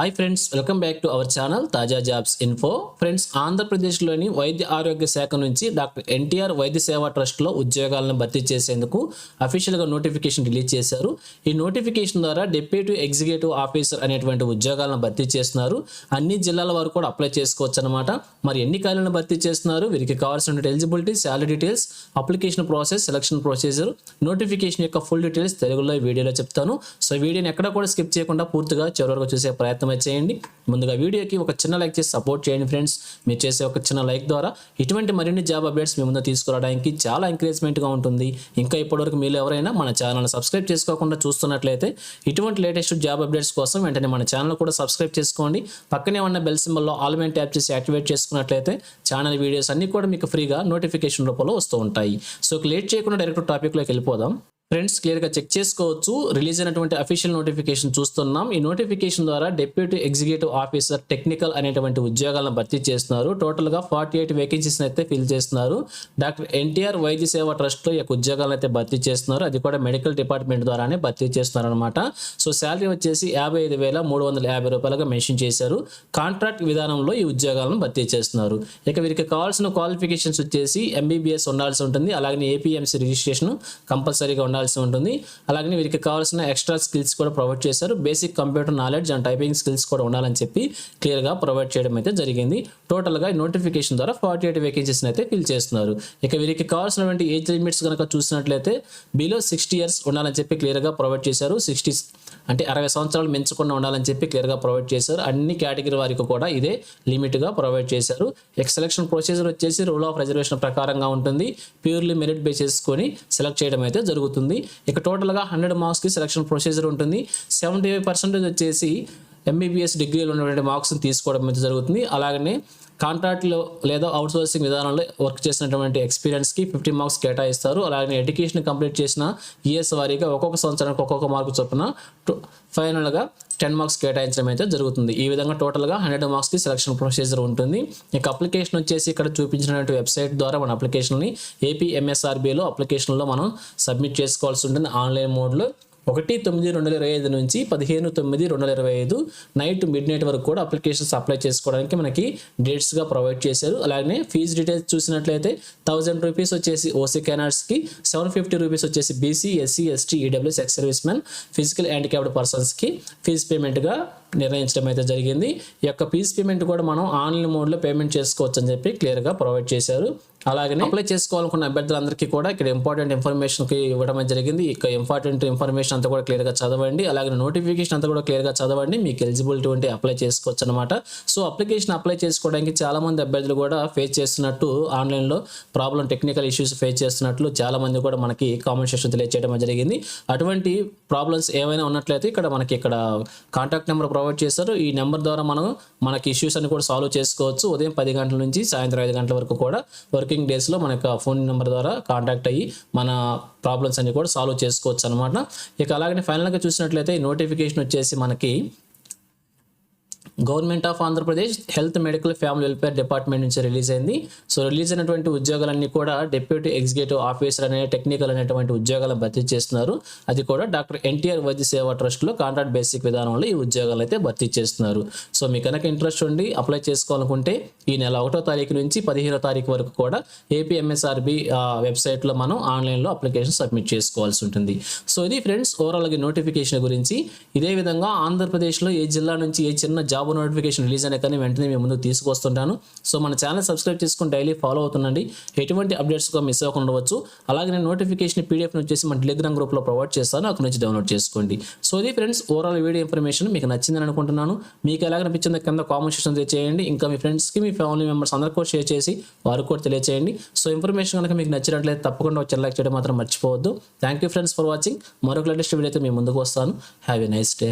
Hi friends, welcome back to our channel తాజా jobs info. Friends, ఆంధ్రప్రదేశ్లోని వైద్య ఆరోగ్య శాఖ నుంచి డాక్టర్ ఎన్టీఆర్ వైద్య సేవా ట్రస్ట్లో ఉద్యోగాలను భర్తీ చేసేందుకు అఫీషియల్గా నోటిఫికేషన్ రిలీజ్ చేశారు. ఈ నోటిఫికేషన్ ద్వారా డిప్యూటీ ఎగ్జిక్యూటివ్ ఆఫీసర్ అనేటువంటి ఉద్యోగాలను భర్తీ చేస్తున్నారు. అన్ని జిల్లాల వారు కూడా అప్లై చేసుకోవచ్చు అనమాట. మరి ఎన్ని ఖాళీలను భర్తీ చేస్తున్నారు, వీరికి కావాల్సిన eligibility, salary details, application process, selection procedure, notification యొక్క ఫుల్ డీటెయిల్స్ తెలుగులో ఈ వీడియోలో చెప్తాను. సో వీడియోని ఎక్కడ కూడా స్కిప్ చేయకుండా పూర్తిగా చివరి వరకు చూసే ప్రయత్నం చేయండి. ముందుగా వీడియోకి ఒక చిన్న లైక్ చేసి సపోర్ట్ చేయండి ఫ్రెండ్స్. మీరు చేసే ఒక చిన్న లైక్ ద్వారా ఇటువంటి మరిన్ని జాబ్ అప్డేట్స్ మీ ముందు తీసుకురావడానికి చాలా ఎంకరేజ్మెంట్గా ఉంటుంది. ఇంకా ఇప్పటివరకు మీరు ఎవరైనా మన ఛానల్ని సబ్స్క్రైబ్ చేసుకోకుండా చూస్తున్నట్లయితే ఇటువంటి లేటెస్ట్ జాబ్ అప్డేట్స్ కోసం వెంటనే మన ఛానల్ కూడా సబ్స్క్రైబ్ చేసుకోండి. పక్కనే ఉన్న బెల్ సింబల్లో ఆల్ మెయిన్ ట్యాప్ చేసి యాక్టివేట్ చేసుకున్నట్లయితే ఛానల్ వీడియోస్ అన్ని కూడా మీకు ఫ్రీగా నోటిఫికేషన్ రూపంలో వస్తూ ఉంటాయి. సో లేట్ చేయకుండా డైరెక్ట్ టాపిక్లోకి వెళ్ళిపోదాం. ఫ్రెండ్స్, క్లియర్గా చెక్ చేసుకోవచ్చు. రిలీజ్ అయినటువంటి అఫీషియల్ నోటిఫికేషన్ చూస్తున్నాం. ఈ నోటిఫికేషన్ ద్వారా డిప్యూటీ ఎగ్జిక్యూటివ్ ఆఫీసర్ టెక్నికల్ అనేటువంటి ఉద్యోగాలను భర్తీ చేస్తున్నారు. టోటల్గా 48 వేకెన్సీస్ అయితే ఫిల్ చేస్తున్నారు. డాక్టర్ ఎన్టీఆర్ వైద్య సేవా ట్రస్ట్లో ఈ యొక్క ఉద్యోగాలను అయితే భర్తీ చేస్తున్నారు. అది కూడా మెడికల్ డిపార్ట్మెంట్ ద్వారానే భర్తీ చేస్తున్నారు అనమాట. సో శాలరీ వచ్చేసి 55,350 రూపాయలుగా మెన్షన్ చేశారు. కాంట్రాక్ట్ విధానంలో ఈ ఉద్యోగాలను భర్తీ చేస్తున్నారు. ఇక వీరికి కావాల్సిన క్వాలిఫికేషన్స్ వచ్చేసి MBBS ఉండాల్సి ఉంటుంది. అలాగే APMC రిజిస్ట్రేషన్ కంపల్సరీగా ఉండాలి ఉంటుంది. అలాగే వీరికి కావాల్సిన ఎక్స్ట్రా స్కిల్స్ కూడా ప్రొవైడ్ చేశారు. Basic computer knowledge and typing skills కూడా ఉండాలని చెప్పి క్లియర్గా ప్రొవైడ్ చేయడం అయితే జరిగింది. టోటల్గా ఈ నోటిఫికేషన్ ద్వారా 48 వేకెన్సీస్ అయితే ఫిల్ చేస్తున్నారు. ఇక వీరికి కావాల్సినటువంటి ఏజ్ లిమిట్స్ కనుక చూసినట్లయితే బిలో 60 ఇయర్స్ ఉండాలని చెప్పి క్లియర్గా ప్రొవైడ్ చేశారు. 60 అంటే 60 సంవత్సరాలు మించకుండా ఉండాలని చెప్పి క్లియర్గా ప్రొవైడ్ చేశారు. అన్ని కేటగిరీ వారికి కూడా ఇదే లిమిట్గా ప్రొవైడ్ చేశారు. సెలక్షన్ ప్రొసీజర్ వచ్చేసి రూల్ ఆఫ్ రిజర్వేషన్ ప్రకారంగా ఉంటుంది. ప్యూర్లీ మెరిట్ బేస్ చేసుకొని సెలెక్ట్ చేయడం అయితే జరుగుతుంది. ఇక టోటల్గా 100 మార్క్స్కి సెలక్షన్ ప్రొసీజర్ ఉంటుంది. 75% వచ్చేసి MBBS డిగ్రీలో ఉన్నటువంటి మార్క్స్ని తీసుకోవడం అయితే జరుగుతుంది. అలాగనే కాంట్రాక్ట్లో లేదా అవుట్సోర్సింగ్ విధానంలో వర్క్ చేసినటువంటి ఎక్స్పీరియన్స్కి 50 మార్క్స్ కేటాయిస్తారు. అలాగే ఎడ్యుకేషన్ కంప్లీట్ చేసిన ఇయర్స్ వారీగా ఒక్కొక్క సంవత్సరానికి ఒక్కొక్క మార్కు చొప్పున ఫైనల్గా 10 మార్క్స్ కేటాయించడం అయితే జరుగుతుంది. ఈ విధంగా టోటల్గా 100 మార్క్స్కి సెలక్షన్ ప్రొసీజర్ ఉంటుంది. ఇక అప్లికేషన్ వచ్చేసి ఇక్కడ చూపించినటువంటి వెబ్సైట్ ద్వారా మన అప్లికేషన్ని APMSRBలో అప్లికేషన్లో మనం సబ్మిట్ చేసుకోవాల్సి ఉంటుంది. ఆన్లైన్ మోడ్లో 1/9/2025 నుంచి 15/9/2025 నైట్ మిడ్ నైట్ వరకు కూడా అప్లికేషన్స్ అప్లై చేసుకోవడానికి మనకి డేట్స్గా ప్రొవైడ్ చేశారు. అలాగే ఫీజు డీటెయిల్స్ చూసినట్లయితే 1000 రూపీస్ వచ్చేసి OC క్యానర్స్కి, 750 రూపీస్ వచ్చేసి BC, SC, ST, EWS, ex service men, physical handicapped పర్సన్స్కి ఫీజు పేమెంట్గా నిర్ణయించడం అయితే జరిగింది. ఈ యొక్క ఫీజు పేమెంట్ కూడా మనం ఆన్లైన్ మోడ్లో పేమెంట్ చేసుకోవచ్చు అని చెప్పి క్లియర్గా ప్రొవైడ్ చేశారు. అలాగే అప్లై చేసుకోవాలనుకున్న అభ్యర్థులందరికీ కూడా ఇక్కడ ఇంపార్టెంట్ ఇన్ఫర్మేషన్కి ఇవ్వడం జరిగింది. ఇక ఇంపార్టెంట్ ఇన్ఫర్మేషన్ అంతా కూడా క్లియర్గా చదవండి. అలాగే నోటిఫికేషన్ అంతా కూడా క్లియర్గా చదవండి. మీకు ఎలిజిబిలిటీ ఉంటే అప్లై చేసుకోవచ్చు అనమాట. సో అప్లికేషన్ అప్లై చేసుకోవడానికి చాలామంది అభ్యర్థులు కూడా ఫేస్ చేస్తున్నట్టు, ఆన్లైన్లో ప్రాబ్లం టెక్నికల్ ఇష్యూస్ ఫేస్ చేస్తున్నట్లు చాలామంది కూడా మనకి కామెంట్ సెక్షన్ తెలియజేయడం జరిగింది. అటువంటి ప్రాబ్లమ్స్ ఏమైనా ఉన్నట్లయితే ఇక్కడ మనకి కాంటాక్ట్ నెంబర్ ప్రొవైడ్ చేస్తారు. ఈ నెంబర్ ద్వారా మనకి ఇష్యూస్ అన్ని కూడా సాల్వ్ చేసుకోవచ్చు. ఉదయం 10 గంటల నుంచి సాయంత్రం 5 గంటల వరకు కూడా వర్కింగ్ డేస్లో మన యొక్క ఫోన్ నెంబర్ ద్వారా కాంటాక్ట్ అయ్యి మన ప్రాబ్లమ్స్ అన్ని కూడా సాల్వ్ చేసుకోవచ్చు అనమాట. ఇక అలాగే ఫైనల్గా చూసినట్లయితే ఈ నోటిఫికేషన్ వచ్చేసి మనకి government of Andhra Pradesh health medical family welfare department నుంచి రిలీజ్ అయింది. సో రిలీజ్ అయినటువంటి ఉద్యోగాలన్నీ కూడా డిప్యూటీ ఎగ్జిక్యూటివ్ ఆఫీసర్ అనే టెక్నికల్ అనేటువంటి ఉద్యోగాలను భర్తీ చేస్తున్నారు. అది కూడా డాక్టర్ ఎన్టీఆర్ వైద్య సేవా ట్రస్ట్లో కాంట్రాక్ట్ బేసిక్ విధానంలో ఈ ఉద్యోగాలు అయితే భర్తీ చేస్తున్నారు. సో మీకు కనుక ఇంట్రెస్ట్ ఉండి అప్లై చేసుకోవాలనుకుంటే ఈ నెల 1వ తారీఖు నుంచి 15వ తారీఖు వరకు కూడా APMSRB వెబ్సైట్లో మనం ఆన్లైన్లో అప్లికేషన్ సబ్మిట్ చేసుకోవాల్సి ఉంటుంది. సో ఇది ఫ్రెండ్స్ ఓవరాల్గా నోటిఫికేషన్ గురించి. ఇదే విధంగా ఆంధ్రప్రదేశ్లో ఏ జిల్లా నుంచి ఏ చిన్న జాబ్ నోటిఫికేషన్ రిలీజ్ అయినా కానీ వెంటనే మేము ముందుకు తీసుకొస్తుంటాను. సో మన ఛానల్ సబ్స్క్రైబ్ చేసుకుని డైలీ ఫాలో అవుతుండండి. ఎటువంటి అప్డేట్స్గా మిస్ అవ్వకుండా ఉండవచ్చు. అలాగే నేను నోటిఫికేషన్ PDF వచ్చేసి మన టెలిగ్రామ్ గ్రూప్లో ప్రొవైడ్ చేస్తాను, అక్కడ నుంచి డౌన్లోడ్ చేసుకోండి. సో ఇది ఫ్రెండ్స్ ఓవరాల్ వీడియో ఇన్ఫర్మేషన్ మీకు నచ్చిందని అనుకుంటున్నాను. మీకు ఎలా అనిపించిందో కింద కామెంట్ సెక్షన్ తెలియజేయండి. ఇంకా మీ ఫ్రెండ్స్కి, మీ ఫ్యామిలీ మెంబర్స్ అందరికీ కూడా షేర్ చేసి వారికి కూడా తెలియజేయండి. సో ఇన్ఫర్మేషన్ కనుక మీకు నచ్చినట్లయితే తప్పకుండా వచ్చి లైక్ చేయడం మాత్రం మర్చిపోవద్దు. Thank you friends for watching. మరొక లేటెస్ట్ వీడియో అయితే మీ ముందుకు వస్తాను. Have a nice day.